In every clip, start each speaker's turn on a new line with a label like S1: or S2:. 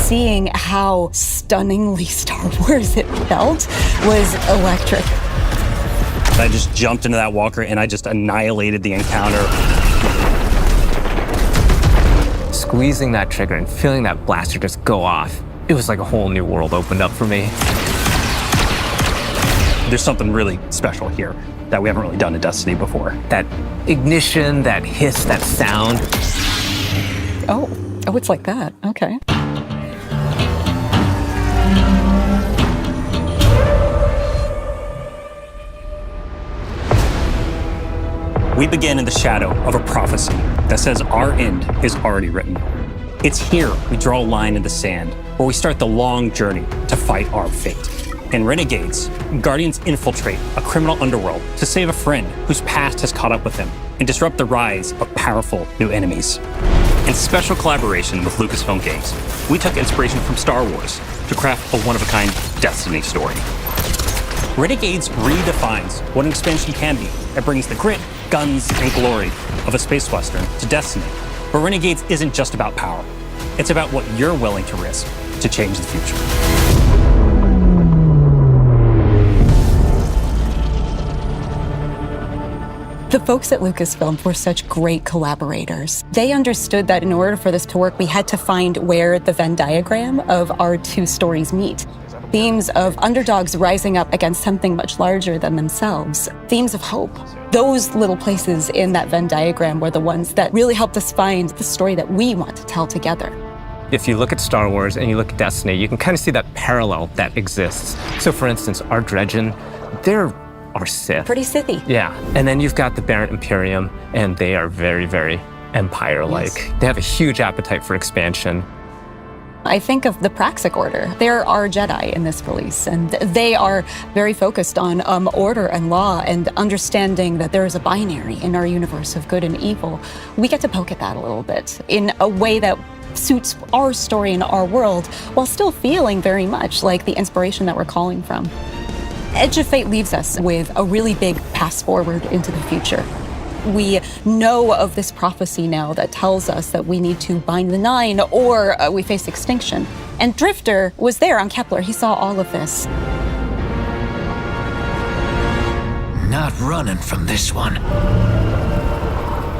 S1: seeing how stunningly Star Wars it felt was electric.
S2: I just jumped into that walker and I just annihilated the encounter.
S3: Squeezing that trigger and feeling that blaster just go off, it was like a whole new world opened up for me.
S2: There's something really special here that we haven't really done in Destiny before.
S3: That ignition, that hiss, that sound.
S1: Oh, it's like that. Okay.
S2: We begin in the shadow of a prophecy that says our end is already written. It's here we draw a line in the sand, where we start the long journey to fight our fate. In Renegades, Guardians infiltrate a criminal underworld to save a friend whose past has caught up with him and disrupt the rise of powerful new enemies. In special collaboration with Lucasfilm Games, we took inspiration from Star Wars to craft a one-of-a-kind Destiny story. Renegades redefines what an expansion can be. It brings the grit, guns, and glory of a space western to Destiny. But Renegades isn't just about power. It's about what you're willing to risk to change the future.
S1: The folks at Lucasfilm were such great collaborators. They understood that in order for this to work, we had to find where the Venn diagram of our two stories meet. Themes of underdogs rising up against something much larger than themselves. Themes of hope. Those little places in that Venn diagram were the ones that really helped us find the story that we want to tell together.
S3: If you look at Star Wars and you look at Destiny, you can kind of see that parallel that exists. So for instance, our Dredgen, they're our Sith.
S1: Pretty Sithy.
S3: Yeah. And then you've got the Barant Imperium, and they are very, very Empire-like. Yes. They have a huge appetite for expansion.
S1: I think of the Praxic Order. There are Jedi in this release, and they are very focused on order and law and understanding that there is a binary in our universe of good and evil. We get to poke at that a little bit in a way that suits our story and our world, while still feeling very much like the inspiration that we're calling from. Edge of Fate leaves us with a really big pass forward into the future. We know of this prophecy now that tells us that we need to bind the Nine or we face extinction. And Drifter was there on Kepler. He saw all of this.
S4: Not running from this one.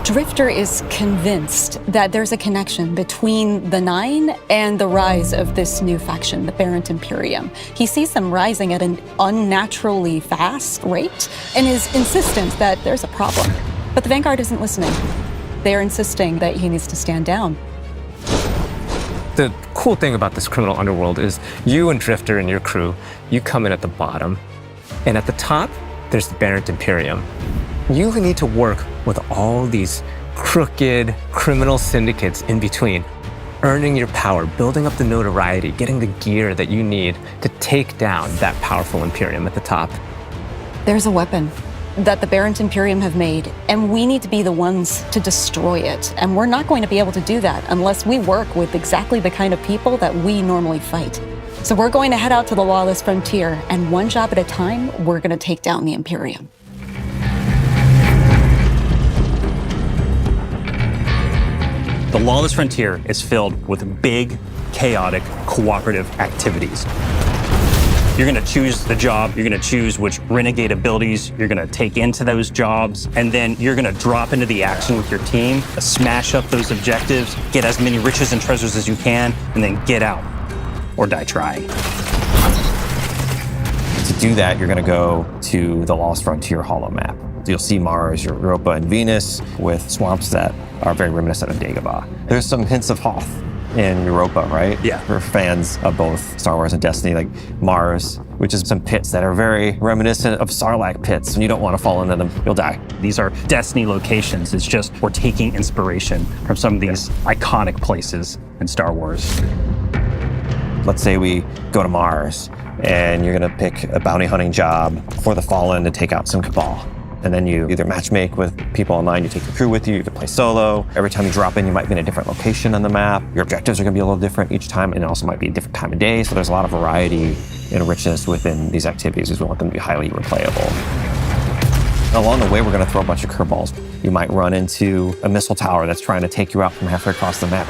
S1: Drifter is convinced that there's a connection between the Nine and the rise of this new faction, the Barant Imperium. He sees them rising at an unnaturally fast rate and is insistent that there's a problem. But the Vanguard isn't listening. They're insisting that he needs to stand down.
S3: The cool thing about this criminal underworld is you and Drifter and your crew, you come in at the bottom, and at the top, there's the Barant Imperium. You need to work with all these crooked criminal syndicates in between, earning your power, building up the notoriety, getting the gear that you need to take down that powerful Imperium at the top.
S1: There's a weapon that the Barant Imperium have made, and we need to be the ones to destroy it. And we're not going to be able to do that unless we work with exactly the kind of people that we normally fight. So we're going to head out to the Lawless Frontier, and one job at a time, we're going to take down the Imperium.
S2: The Lawless Frontier is filled with big, chaotic, cooperative activities. You're gonna choose the job, you're gonna choose which renegade abilities you're gonna take into those jobs, and then you're gonna drop into the action with your team, smash up those objectives, get as many riches and treasures as you can, and then get out or die trying.
S5: To do that, you're gonna go to the Lawless Frontier holo map. You'll see Mars, Europa, and Venus with swamps that are very reminiscent of Dagobah. There's some hints of Hoth in Europa, right?
S2: Yeah.
S5: For fans of both Star Wars and Destiny, like Mars, which is some pits that are very reminiscent of Sarlacc pits, and you don't want to fall into them, you'll die.
S2: These are Destiny locations. It's just we're taking inspiration from some of these iconic places in Star Wars.
S5: Let's say we go to Mars, and you're gonna pick a bounty hunting job for the Fallen to take out some Cabal. And then you either matchmake with people online, you take your crew with you, you can play solo. Every time you drop in, you might be in a different location on the map. Your objectives are gonna be a little different each time, and it also might be a different time of day. So there's a lot of variety and richness within these activities, as we want them to be highly replayable. Along the way, we're gonna throw a bunch of curveballs. You might run into a missile tower that's trying to take you out from halfway across the map.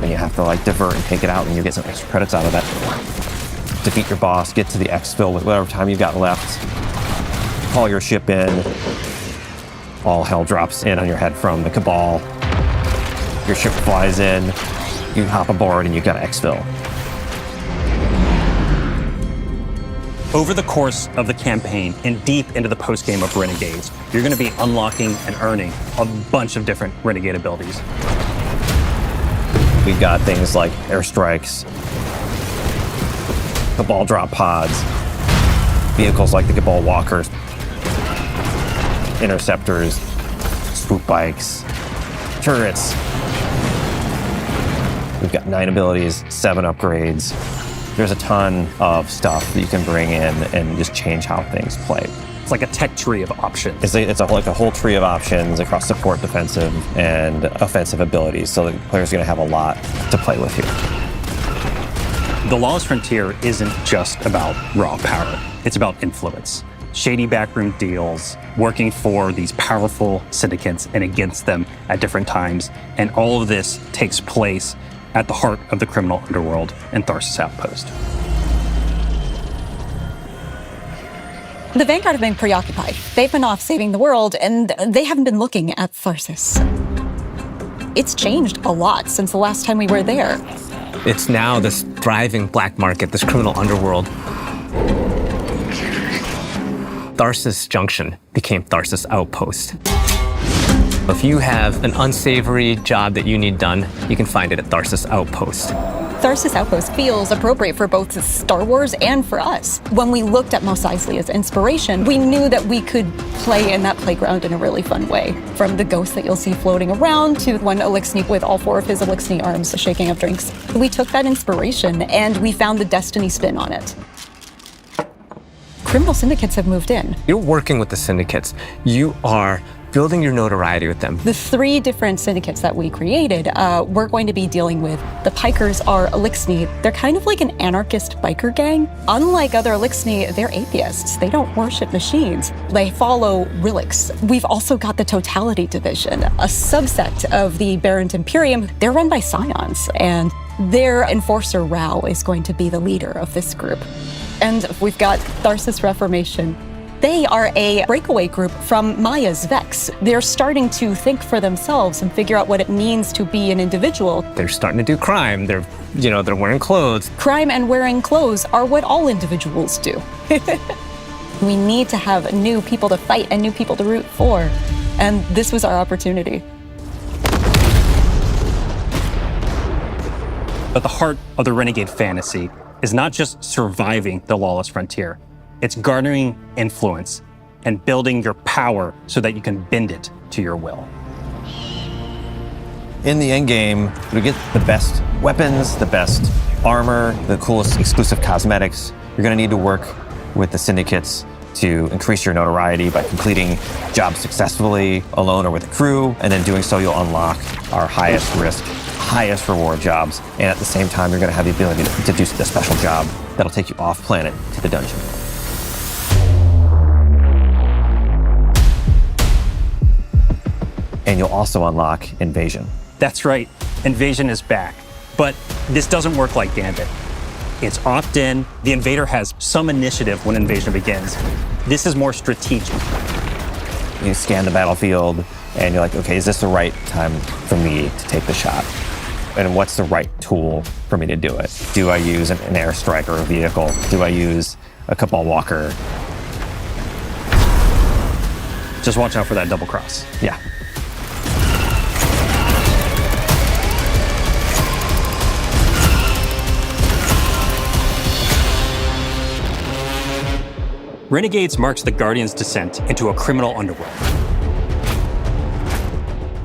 S5: and you have to like divert and take it out, and you get some extra credits out of that. Defeat your boss, get to the exfil with whatever time you've got left, call your ship in, all hell drops in on your head from the Cabal. Your ship flies in, you hop aboard, and you've got to exfil.
S2: Over the course of the campaign and deep into the post-game of Renegades, you're going to be unlocking and earning a bunch of different Renegade abilities.
S5: We've got things like airstrikes, Cabal drop pods, vehicles like the Cabal walkers, interceptors, swoop bikes, turrets. We've got 9 abilities, 7 upgrades. There's a ton of stuff that you can bring in and just change how things play.
S2: It's like a tech tree of options.
S5: It's like a whole tree of options across support, defensive, and offensive abilities, so the player's going to have a lot to play with here.
S2: The Lawless Frontier isn't just about raw power. It's about influence. Shady backroom deals, working for these powerful syndicates and against them at different times. And all of this takes place at the heart of the criminal underworld and Tharsis Outpost.
S1: The Vanguard have been preoccupied. They've been off saving the world, and they haven't been looking at Tharsis. It's changed a lot since the last time we were there.
S3: It's now this thriving black market, this criminal underworld. Tharsis Junction became Tharsis Outpost. If you have an unsavory job that you need done, you can find it at Tharsis Outpost.
S1: Tharsis Outpost feels appropriate for both Star Wars and for us. When we looked at Mos Eisley as inspiration, we knew that we could play in that playground in a really fun way. From the ghosts that you'll see floating around to one Elixni with all 4 of his Elixni arms shaking up drinks. We took that inspiration and we found the Destiny spin on it. Criminal syndicates have moved in.
S3: You're working with the syndicates. You are building your notoriety with them.
S1: The 3 different syndicates that we created, we're going to be dealing with. The Pikers are Elixni. They're kind of like an anarchist biker gang. Unlike other Elixni, they're atheists. They don't worship machines. They follow relics. We've also got the Totality Division, a subset of the Barant Imperium. They're run by Scions, and their enforcer Rao is going to be the leader of this group. And we've got Tharsis Reformation. They are a breakaway group from Maya's Vex. They're starting to think for themselves and figure out what it means to be an individual.
S3: They're starting to do crime. They're wearing clothes.
S1: Crime and wearing clothes are what all individuals do. We need to have new people to fight and new people to root for. And this was our opportunity.
S2: But the heart of the Renegade fantasy is not just surviving the Lawless Frontier. It's garnering influence and building your power so that you can bend it to your will.
S5: In the end game, you get the best weapons, the best armor, the coolest exclusive cosmetics. You're going to need to work with the syndicates to increase your notoriety by completing jobs successfully alone or with a crew, and in doing so, you'll unlock our highest risk, highest reward jobs, and at the same time, you're going to have the ability to do the special job that'll take you off planet to the dungeon. And you'll also unlock Invasion.
S2: That's right, Invasion is back. But this doesn't work like Gambit. It's opt-in. The invader has some initiative when Invasion begins. This is more strategic.
S5: You scan the battlefield and you're like, okay, is this the right time for me to take the shot? And what's the right tool for me to do it? Do I use an airstrike or a vehicle? Do I use a Cabal walker?
S2: Just watch out for that double cross.
S5: Yeah.
S2: Renegades marks the Guardian's descent into a criminal underworld.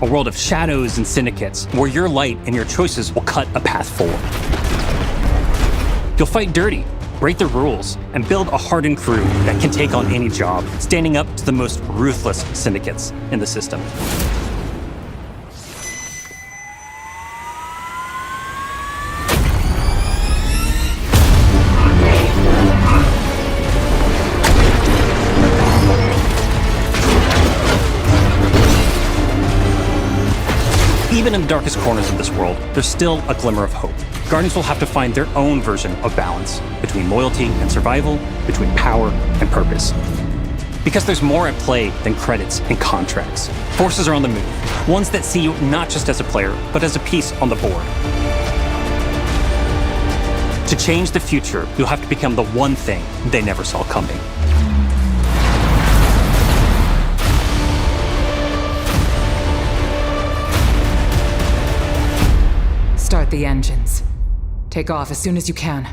S2: A world of shadows and syndicates where your light and your choices will cut a path forward. You'll fight dirty, break the rules, and build a hardened crew that can take on any job, standing up to the most ruthless syndicates in the system. even in the darkest corners of this world, there's still a glimmer of hope. Guardians will have to find their own version of balance between loyalty and survival, between power and purpose. Because there's more at play than credits and contracts. Forces are on the move, ones that see you not just as a player, but as a piece on the board. To change the future, you'll have to become the one thing they never saw coming.
S6: Start the engines. Take off as soon as you can.